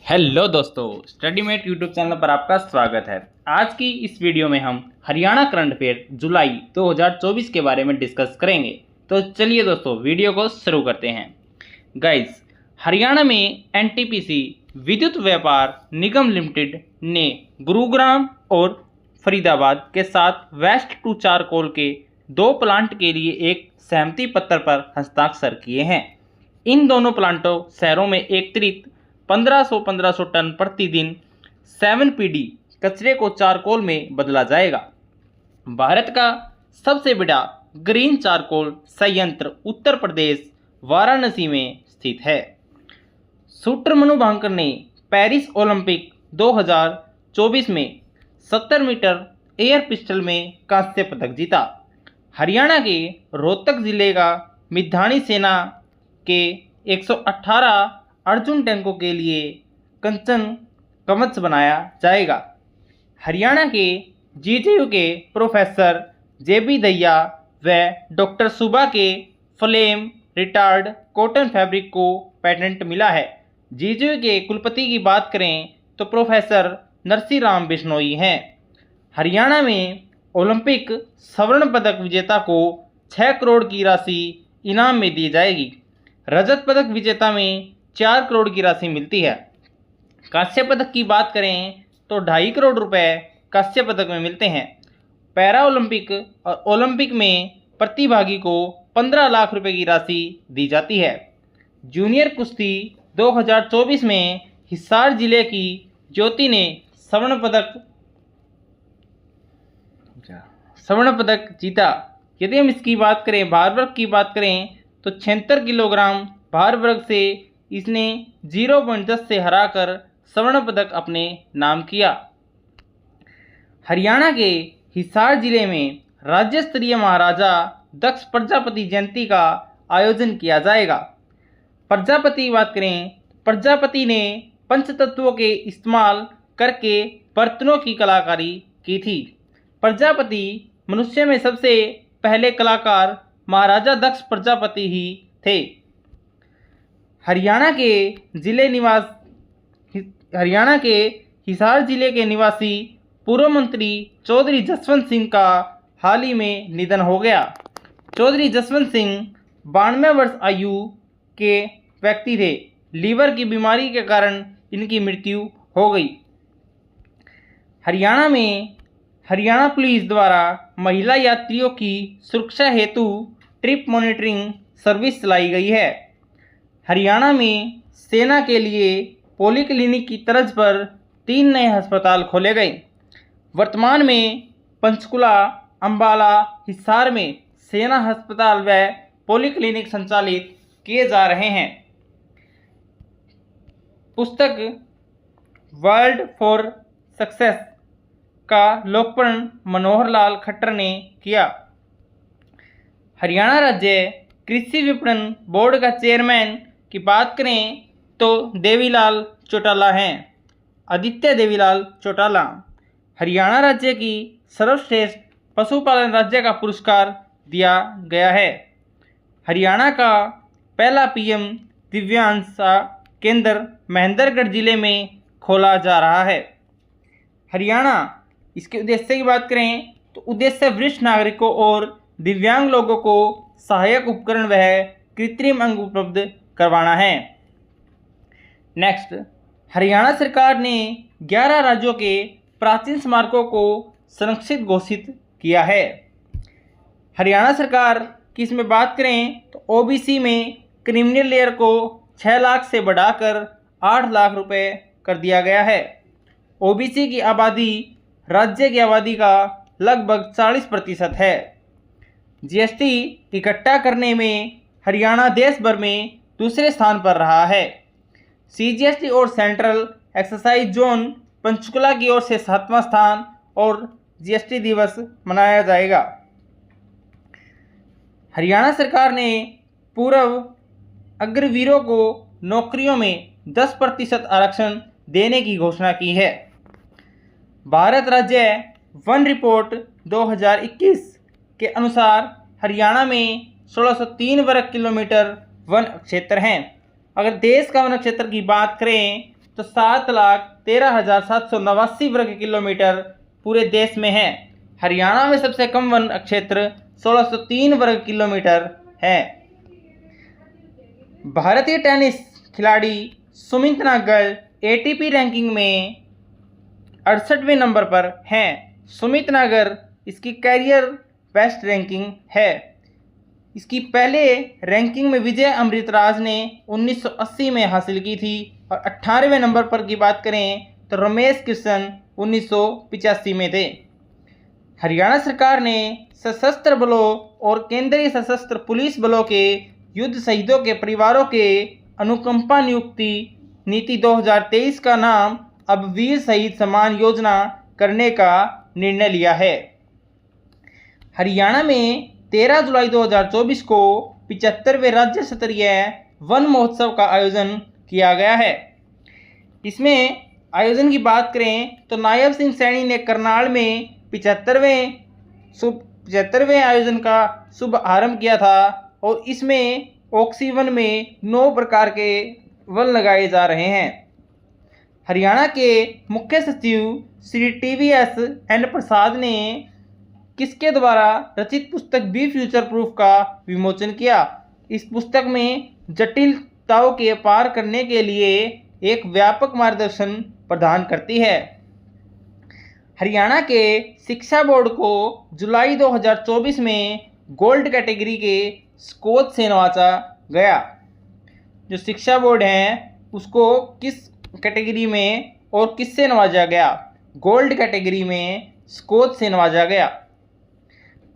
Hello दोस्तों, स्टडीमेट YouTube channel पर आपका स्वागत है। आज की इस वीडियो में हम हरियाणा करंट अफेयर जुलाई 2024 के बारे में डिस्कस करेंगे। तो चलिए दोस्तों, वीडियो को शुरू करते हैं। गाइस, हरियाणा में एनटीपीसी विद्युत व्यापार निगम लिमिटेड ने गुरुग्राम और फरीदाबाद के साथ वेस्ट टू चारकोल के 2 प्लांट के लिए एक सहमति पत्र पर हस्ताक्षर किए हैं। इन दोनों प्लांटों शहरों में एकत्रित 1500 टन प्रतिदिन 7PD कचरे को चारकोल में बदला जाएगा। भारत का सबसे बड़ा ग्रीन चारकोल संयंत्र उत्तर प्रदेश वाराणसी में स्थित है। शूटर मनु भांकर ने पेरिस ओलंपिक 2024 में 70 मीटर एयर पिस्टल में कांस्य पदक जीता। हरियाणा के रोहतक जिले का मिधानी सेना के 118 अर्जुन टैंकों के लिए कंचन कवच बनाया जाएगा। हरियाणा के जीटीयू के प्रोफेसर जेबी दहिया व डॉक्टर सुबा के फ्लेम रिटार्ड कॉटन फैब्रिक को पेटेंट मिला है। जीटीयू के कुलपति की बात करें तो प्रोफेसर नरसी राम बिश्नोई हैं। हरियाणा में ओलंपिक स्वर्ण पदक विजेता को 6 करोड़ की राशि इनाम में दी जाएगी। रजत पदक विजेता में 4 करोड़ की राशि मिलती है। कांस्य पदक की बात करें तो 2.5 करोड़ रुपए कांस्य पदक में मिलते हैं। पैरा ओलंपिक और ओलंपिक में प्रतिभागी को 15 लाख रुपए की राशि दी जाती है। जूनियर कुश्ती 2024 में हिसार जिले की ज्योति ने स्वर्ण पदक जीता। यदि हम इसकी बात करें, भार वर्ग की बात करें तो 76 किलोग्राम भार वर्ग से इसने 0.10 से हराकर स्वर्ण पदक अपने नाम किया। हरियाणा के हिसार जिले में राज्य स्तरीय महाराजा दक्ष प्रजापति जयंती का आयोजन किया जाएगा। प्रजापति की बात करें, प्रजापति ने पंचतत्वों के इस्तेमाल करके बर्तनों की कलाकारी की थी। प्रजापति मनुष्य में सबसे पहले कलाकार महाराजा दक्ष प्रजापति ही थे। हरियाणा के हिसार जिले के निवासी पूर्व मंत्री चौधरी जसवंत सिंह का हाल ही में निधन हो गया। चौधरी जसवंत सिंह 92 वर्ष आयु के व्यक्ति थे। लीवर की बीमारी के कारण इनकी मृत्यु हो गई। हरियाणा पुलिस द्वारा महिला यात्रियों की सुरक्षा हेतु ट्रिप मॉनिटरिंग सर्विस चलाई गई है। हरियाणा में सेना के लिए पॉलीक्लिनिक की तर्ज पर 3 नए अस्पताल खोले गए। वर्तमान में पंचकुला, अंबाला, हिसार में सेना अस्पताल व पॉलीक्लिनिक संचालित किए जा रहे हैं। पुस्तक वर्ल्ड फॉर सक्सेस का लोकार्पण मनोहर लाल खट्टर ने किया। हरियाणा राज्य कृषि विपणन बोर्ड का चेयरमैन की बात करें तो देवीलाल चौटाला हैं। आदित्य देवीलाल चौटाला हरियाणा राज्य की सर्वश्रेष्ठ पशुपालन राज्य का पुरस्कार दिया गया है। हरियाणा का पहला पीएम दिव्यांशा केंद्र महेंद्रगढ़ जिले में खोला जा रहा है। हरियाणा, इसके उद्देश्य की बात करें तो उद्देश्य वरिष्ठ नागरिकों और दिव्यांग लोगों को सहायक उपकरण व कृत्रिम अंग उपलब्ध करवाना है। नेक्स्ट, हरियाणा सरकार ने 11 राज्यों के प्राचीन स्मारकों को संरक्षित घोषित किया है। हरियाणा सरकार की इसमें बात करें तो ओबीसी में क्रिमिनल लेयर को 6 लाख से बढ़ाकर 8 लाख रुपए कर दिया गया है। ओबीसी की आबादी राज्य की आबादी का लगभग 40% है। जीएसटी इकट्ठा करने में हरियाणा देश भर में दूसरे स्थान पर रहा है। सीजीएसटी और सेंट्रल एक्साइज जोन पंचकुला की ओर से 7वां स्थान और जीएसटी दिवस मनाया जाएगा। हरियाणा सरकार ने पूर्व अग्रवीरों को नौकरियों में 10% आरक्षण देने की घोषणा की है। भारत राज्य वन रिपोर्ट 2021 के अनुसार हरियाणा में 1603 वर्ग किलोमीटर वन क्षेत्र हैं। अगर देश का वन क्षेत्र की बात करें तो 7,13,789 वर्ग किलोमीटर पूरे देश में है। हरियाणा में सबसे कम वन क्षेत्र 1603 वर्ग किलोमीटर है। भारतीय टेनिस खिलाड़ी सुमित नागल एटीपी रैंकिंग में 68वें नंबर पर हैं। सुमित नागल इसकी कैरियर बेस्ट रैंकिंग है। इसकी पहले रैंकिंग में विजय अमृतराज ने 1980 में हासिल की थी और 18वें नंबर पर की बात करें तो रमेश कृष्ण 1985 में थे। हरियाणा सरकार ने सशस्त्र बलों और केंद्रीय सशस्त्र पुलिस बलों के युद्ध शहीदों के परिवारों के अनुकंपा नियुक्ति नीति 2023 का नाम अब वीर शहीद सम्मान योजना करने का निर्णय लिया है। हरियाणा में 13 जुलाई 2024 को 75वें राज्य स्तरीय वन महोत्सव का आयोजन किया गया है। इसमें आयोजन की बात करें तो नायब सिंह सैनी ने करनाल में 75वें आयोजन का शुभ आरंभ किया था और इसमें ऑक्सी वन में 9 प्रकार के वन लगाए जा रहे हैं। हरियाणा के मुख्य सचिव श्री TVS N प्रसाद ने किसके द्वारा रचित पुस्तक बी फ्यूचर प्रूफ का विमोचन किया। इस पुस्तक में जटिलताओं के पार करने के लिए एक व्यापक मार्गदर्शन प्रदान करती है। हरियाणा के शिक्षा बोर्ड को जुलाई 2024 में गोल्ड कैटेगरी के स्कोर से नवाजा गया। जो शिक्षा बोर्ड है उसको किस कैटेगरी में और किससे नवाजा गया? गोल्ड कैटेगरी में स्कोर से नवाजा गया।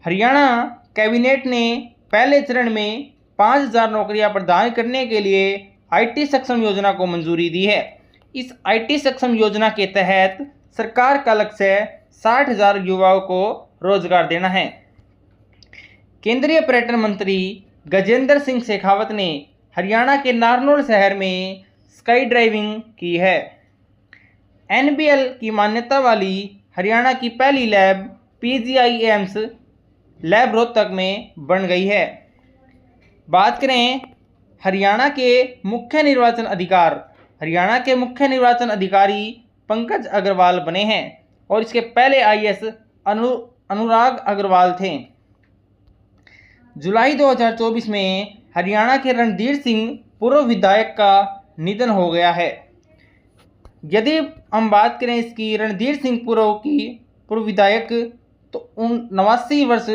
हरियाणा कैबिनेट ने पहले चरण में 5,000 नौकरियां प्रदान करने के लिए IT सक्षम योजना को मंजूरी दी है। इस IT सक्षम योजना के तहत सरकार का लक्ष्य 60,000 युवाओं को रोजगार देना है। केंद्रीय पर्यटन मंत्री गजेंद्र सिंह शेखावत ने हरियाणा के नारनौल शहर में स्काई ड्राइविंग की है। NBL की मान्यता वाली हरियाणा की पहली lab PGI AIIMS lab Rohtak में बन गई है। बात करें हरियाणा के मुख्य निर्वाचन अधिकारी पंकज अग्रवाल बने हैं और इसके पहले IAS अनुराग अग्रवाल थे। जुलाई 2024 में हरियाणा के रणधीर सिंह पूर्व विधायक का निधन हो गया है। यदि हम बात करें इसकी रणधीर सिंह पूर्व विधायक तो 89 वर्ष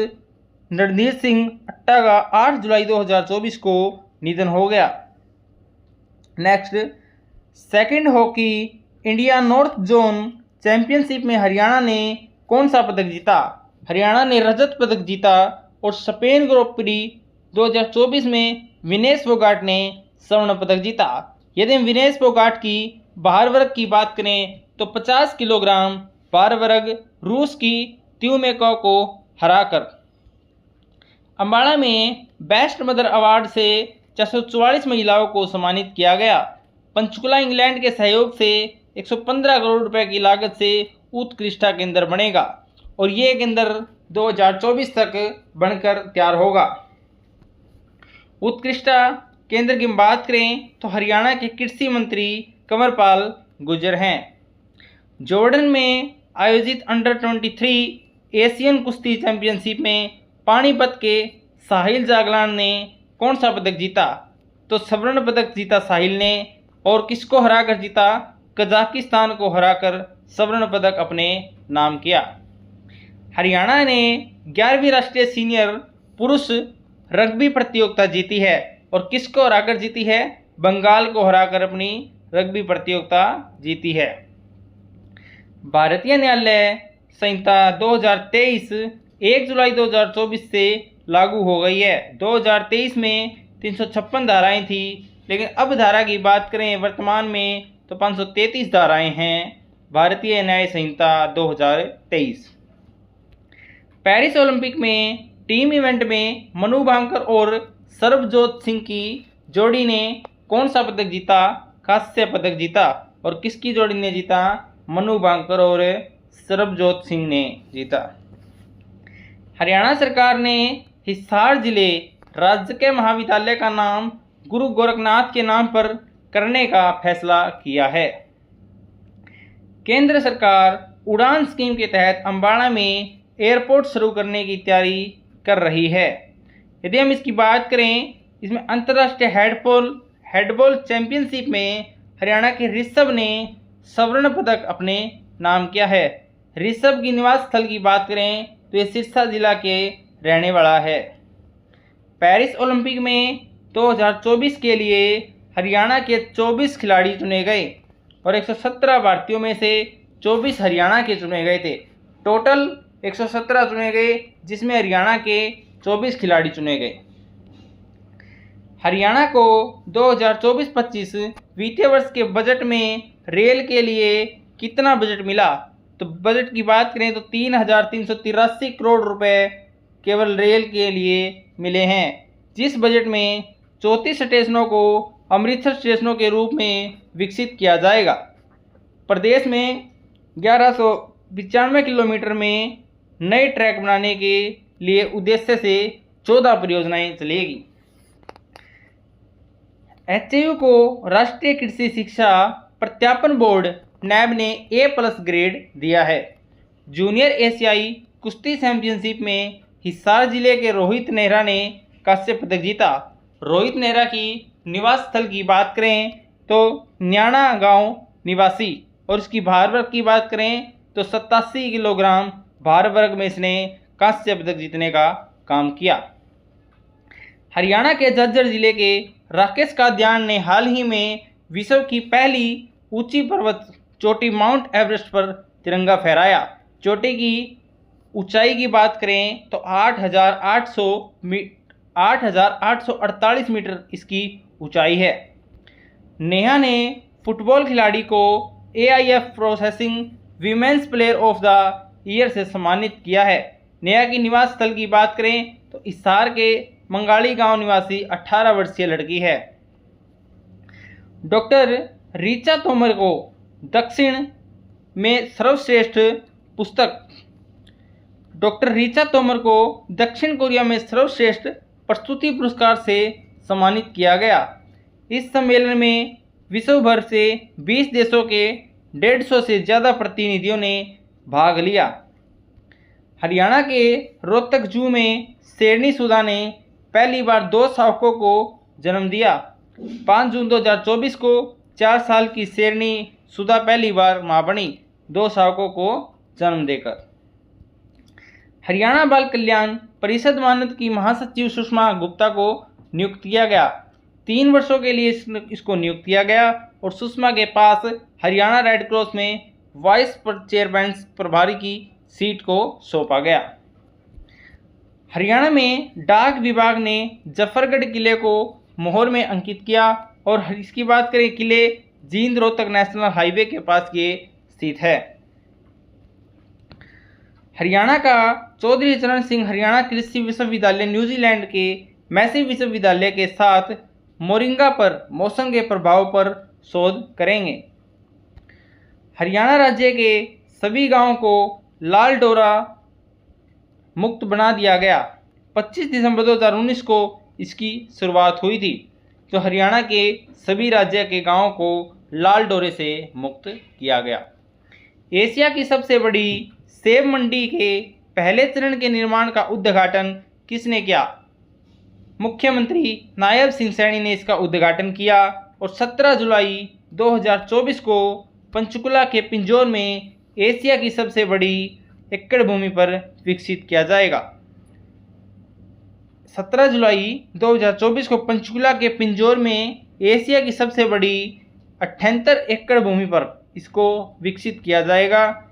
रणधीर सिंह अट्टा का 8 जुलाई 2024 को निधन हो गया। Next, second hockey India north zone championship में हरियाणा ने कौन सा पदक जीता? हरियाणा ने रजत पदक जीता और स्पेन ग्रां प्री 2024 में विनेश फोगाट ने स्वर्ण पदक जीता। यदि हम विनेश फोगाट की भार वर्ग की बात करें तो 50 किलोग्राम भार वर्ग रूस की त्यूमेको को हराकर। अम्बाला में बेस्ट मदर अवार्ड से 444 महिलाओं को सम्मानित किया गया। पंचकुला इंग्लैंड के सहयोग से 115 करोड़ रुपए की लागत से उत्कृष्टता केंद्र बनेगा और ये केंद्र 2024 तक बनकर तैयार होगा। उत्कृष्टता केंद्र की बात करें तो हरियाणा के कृषि मंत्री कंवरपाल गुर्जर हैं। जॉर्डन में आयोजित अंडर-23 एशियन कुश्ती चैंपियनशिप में पानीपत के साहिल जागलान ने कौन सा पदक जीता? तो स्वर्ण पदक जीता साहिल ने और किसको हराकर जीता? कजाकिस्तान को हराकर स्वर्ण पदक अपने नाम किया। हरियाणा ने 11वीं राष्ट्रीय सीनियर पुरुष रग्बी प्रतियोगिता जीती है और किसको हराकर जीती है? बंगाल को हराकर अपनी रग्बी प्रतियोगिता जीती है। भारतीय न्यायालय संहिता 2023 1 जुलाई 2024 से लागू हो गई है। 2023 में 356 धाराएं थी, लेकिन अब धारा की बात करें वर्तमान में तो 533 धाराएं हैं भारतीय न्याय संहिता 2023। पेरिस ओलंपिक में टीम इवेंट में मनु भाकर और सरबजोत सिंह की जोड़ी ने कौन सा पदक जीता? कांस्य पदक जीता और किसकी जोड़ी ने जीता? मनु भाकर और सरबजोत सिंह ने जीता। हरियाणा सरकार ने हिसार जिले राजकीय महाविद्यालय का नाम गुरु गोरखनाथ के नाम पर करने का फैसला किया है। केंद्र सरकार उड़ान स्कीम के तहत अम्बाला में एयरपोर्ट शुरू करने की तैयारी कर रही है। यदि हम इसकी बात करें, इसमें अंतर्राष्ट्रीय हेडबॉल चैंपियनशिप में हरियाणा के ऋषभ ने स्वर्ण पदक अपने नाम किया है। ऋषभ की निवास स्थल की बात करें तो ये सिरसा जिला के रहने वाला है। पेरिस ओलंपिक में 2024 के लिए हरियाणा के 24 खिलाड़ी चुने गए और 117 भारतीयों में से 24 हरियाणा के चुने गए थे। टोटल 117 चुने गए, जिसमें हरियाणा के 24 खिलाड़ी चुने गए। हरियाणा को 2024-25 वित्तीय वर्ष के बजट में रेल के लिए कितना बजट मिला? तो बजट की बात करें तो 3,383 करोड़ रुपए केवल रेल के लिए मिले हैं, जिस बजट में 34 स्टेशनों को अमृतसर स्टेशनों के रूप में विकसित किया जाएगा। प्रदेश में 1195 किलोमीटर में नए ट्रैक बनाने के लिए उद्देश्य से 14 परियोजनाएं चलेगी। एचयू को राष्ट्रीय कृषि शिक्षा प्रत्यापन बोर्ड नैब ने A+ ग्रेड दिया है। जूनियर एशियाई कुश्ती चैंपियनशिप में हिसार जिले के रोहित नेहरा ने कांस्य पदक जीता। रोहित नेहरा की निवास स्थल की बात करें तो न्याणा गांव निवासी, और इसकी भार वर्ग की बात करें तो 87 किलोग्राम भार वर्ग में इसने कांस्य पदक जीतने का काम किया। हरियाणा के झज्जर जिले के राकेश कादियान ने हाल ही में विश्व की पहली ऊंची पर्वत चोटी माउंट एवरेस्ट पर तिरंगा फहराया। चोटी की ऊंचाई की बात करें तो 8,848 मीटर इसकी ऊंचाई है। नेहा ने फुटबॉल खिलाड़ी को AIF processing women's player of the year से सम्मानित किया है। नेहा की निवास स्थल की बात करें तो हिसार के मंगाड़ी गांव निवासी 18 वर्षीय लड़की है। डॉक्टर ऋचा तोमर को दक्षिण में सर्वश्रेष्ठ पुस्तक डॉक्टर ऋचा तोमर को दक्षिण कोरिया में सर्वश्रेष्ठ प्रस्तुति पुरस्कार से सम्मानित किया गया। इस सम्मेलन में विश्व भर से 20 देशों के 150 से ज़्यादा प्रतिनिधियों ने भाग लिया। हरियाणा के रोहतक जू में शेरनी सुधा ने पहली बार 2 शावकों को जन्म दिया। 5 जून 2024 को 4 साल की शेरनी सुधा पहली बार मां बनी, 2 शावकों को जन्म देकर। हरियाणा बाल कल्याण परिषद मानद की महासचिव सुषमा गुप्ता को नियुक्त किया गया। 3 वर्षों के लिए इसको नियुक्त किया गया और सुषमा के पास हरियाणा रेड क्रॉस में वाइस चेयरमैन प्रभारी की सीट को सौंपा गया। हरियाणा में डाक विभाग ने जफरगढ़ किले को मोहर में अंकित किया और इसकी बात करें, किले जींद रोहतक नेशनल हाईवे के पास ये स्थित है। हरियाणा का चौधरी चरण सिंह हरियाणा कृषि विश्वविद्यालय न्यूजीलैंड के मैसी विश्वविद्यालय के साथ मोरिंगा पर मौसम के प्रभाव पर शोध करेंगे। हरियाणा राज्य के सभी गांवों को लाल डोरा मुक्त बना दिया गया। 25 दिसंबर 2019 को इसकी शुरुआत हुई थी, जो हरियाणा के सभी राज्य के गांवों को लाल डोरे से मुक्त किया गया। एशिया की सबसे बड़ी सेब मंडी के पहले चरण के निर्माण का उद्घाटन किसने किया? मुख्यमंत्री नायब सिंह सैनी ने इसका उद्घाटन किया और 17 जुलाई 2024 को पंचकुला के पिंजौर में एशिया की सबसे बड़ी एकड़ भूमि पर विकसित किया जाएगा। 17 जुलाई 2024 को पंचकुला के पिंजौर में एशिया की सबसे बड़ी 78 एकड़ भूमि पर इसको विकसित किया जाएगा।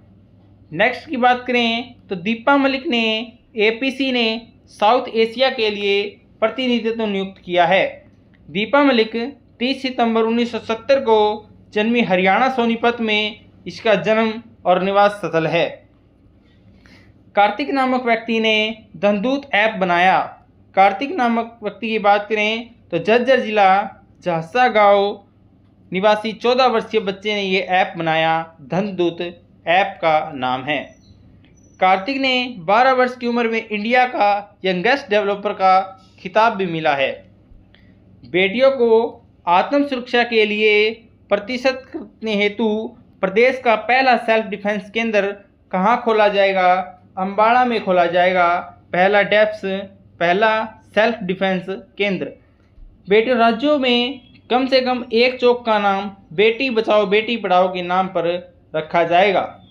नेक्स्ट की बात करें तो दीपा मलिक ने APC ने साउथ एशिया के लिए प्रतिनिधित्व नियुक्त किया है। दीपा मलिक 30 सितंबर 1970 को जन्मी हरियाणा सोनीपत में इसका जन्म और निवास स्थल है। कार्तिक नामक व्यक्ति ने धनदूत ऐप बनाया। कार्तिक नामक व्यक्ति की बात करें तो झज्जर जिला झांसा गांव निवासी 14 वर्षीय बच्चे ने ये ऐप बनाया। धनदूत ऐप का नाम है। कार्तिक ने 12 वर्ष की उम्र में इंडिया का यंगेस्ट डेवलपर का खिताब भी मिला है। बेटियों को आत्म सुरक्षा के लिए प्रतिशत करने हेतु प्रदेश का पहला सेल्फ डिफेंस केंद्र कहाँ खोला जाएगा? अम्बाड़ा में खोला जाएगा पहला सेल्फ डिफेंस केंद्र। बेटियों, राज्यों में कम से कम एक चौक का नाम बेटी बचाओ बेटी पढ़ाओ के नाम पर रखा जाएगा।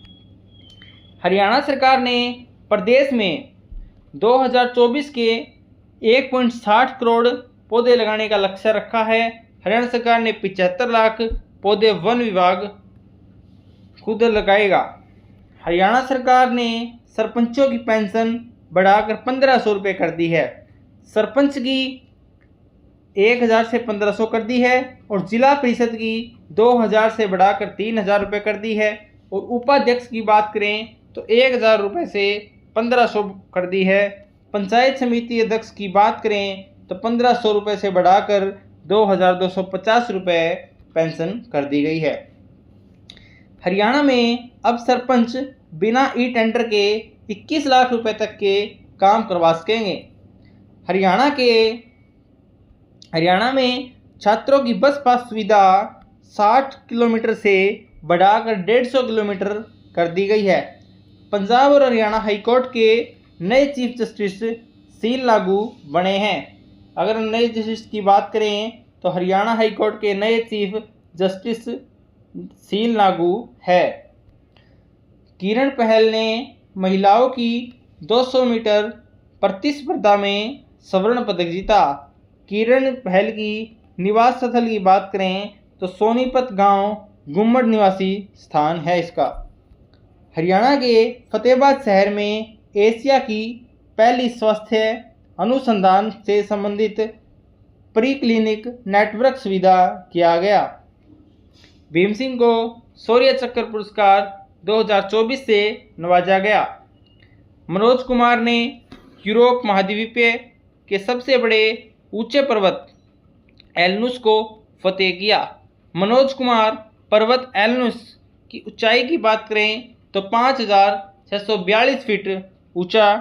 हरियाणा सरकार ने प्रदेश में 2024 के 1.60 करोड़ पौधे लगाने का लक्ष्य रखा है। हरियाणा सरकार ने 75 लाख पौधे वन विभाग खुद लगाएगा। हरियाणा सरकार ने सरपंचों की पेंशन बढ़ाकर 1500 रुपये कर दी है। सरपंच की 1000 से 1500 कर दी है और जिला परिषद की 2000 से बढ़ाकर 3000 रुपये कर दी है। और उपाध्यक्ष की बात करें तो 1000 रुपये से 1500 कर दी है। पंचायत समिति अध्यक्ष की बात करें तो 1500 रुपये से बढ़ाकर 2250 रुपये पेंशन कर दी गई है। हरियाणा में अब सरपंच बिना ई टेंडर के 21 लाख रुपए तक के काम करवा सकेंगे। हरियाणा में छात्रों की बस पास सुविधा 60 किलोमीटर से बढ़ाकर 150 किलोमीटर कर दी गई है। पंजाब और हरियाणा हाईकोर्ट के नए चीफ जस्टिस सील लागू बने हैं। अगर नए जस्टिस की बात करें तो हरियाणा हाईकोर्ट के नए चीफ जस्टिस सील लागू है। किरण पहल ने महिलाओं की 200 मीटर प्रतिस्पर्धा में स्वर्ण पदक जीता। किरण पहल की निवास स्थल की बात करें तो सोनीपत गांव गुम्मड़ निवासी स्थान है इसका। हरियाणा के फतेहाबाद शहर में एशिया की पहली स्वास्थ्य अनुसंधान से संबंधित प्री क्लिनिक नेटवर्क सुविधा किया गया। भीम सिंह को शौर्य चक्र पुरस्कार 2024 से नवाजा गया। मनोज कुमार ने यूरोप महाद्वीप के सबसे बड़े ऊंचे पर्वत एल्ब्रुस को फतेह किया। मनोज कुमार पर्वत एल्ब्रुस की ऊंचाई की बात करें तो 5642 फीट ऊंचा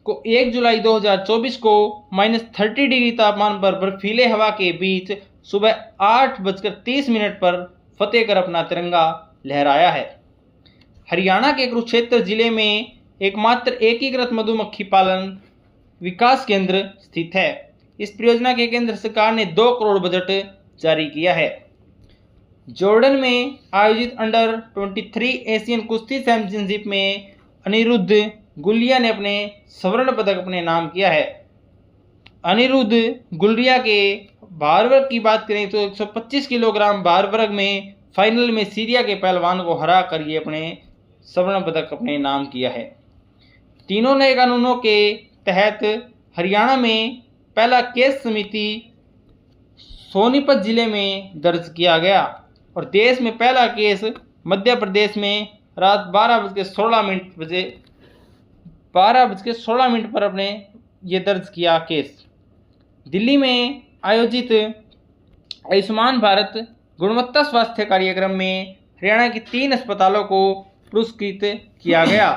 को 1 जुलाई 2024 को -30 डिग्री तापमान पर बर्फीले हवा के बीच सुबह 8:30 पर फतेह कर अपना तिरंगा लहराया है। हरियाणा के कुरुक्षेत्र जिले में एकमात्र एकीकृत मधुमक्खी पालन विकास केंद्र स्थित है। इस परियोजना के केंद्र सरकार ने 2 करोड़ बजट जारी किया है। जॉर्डन में आयोजित अंडर 23 एशियन कुश्ती चैंपियनशिप में अनिरुद्ध गुलिया ने अपने स्वर्ण पदक अपने नाम किया है। अनिरुद्ध गुलिया के भार वर्ग की बात करें तो 125 किलोग्राम भार वर्ग में फाइनल में सीरिया के पहलवान को हरा कर ये अपने स्वर्ण पदक अपने नाम किया है। तीनों नए कानूनों के तहत हरियाणा में पहला केस समिति सोनीपत जिले में दर्ज किया गया और देश में पहला केस मध्य प्रदेश में रात 12:16 पर अपने ये दर्ज किया केस। दिल्ली में आयोजित आयुष्मान भारत गुणवत्ता स्वास्थ्य कार्यक्रम में हरियाणा की 3 अस्पतालों को पुरस्कृत किया गया।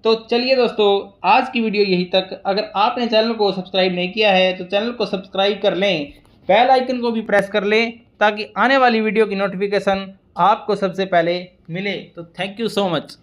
तो चलिए दोस्तों, आज की वीडियो यही तक। अगर आपने चैनल को सब्सक्राइब नहीं किया है तो चैनल को सब्सक्राइब कर लें, बेल आइकन को भी प्रेस कर लें ताकि आने वाली वीडियो की नोटिफिकेशन आपको सबसे पहले मिले। तो थैंक यू सो मच।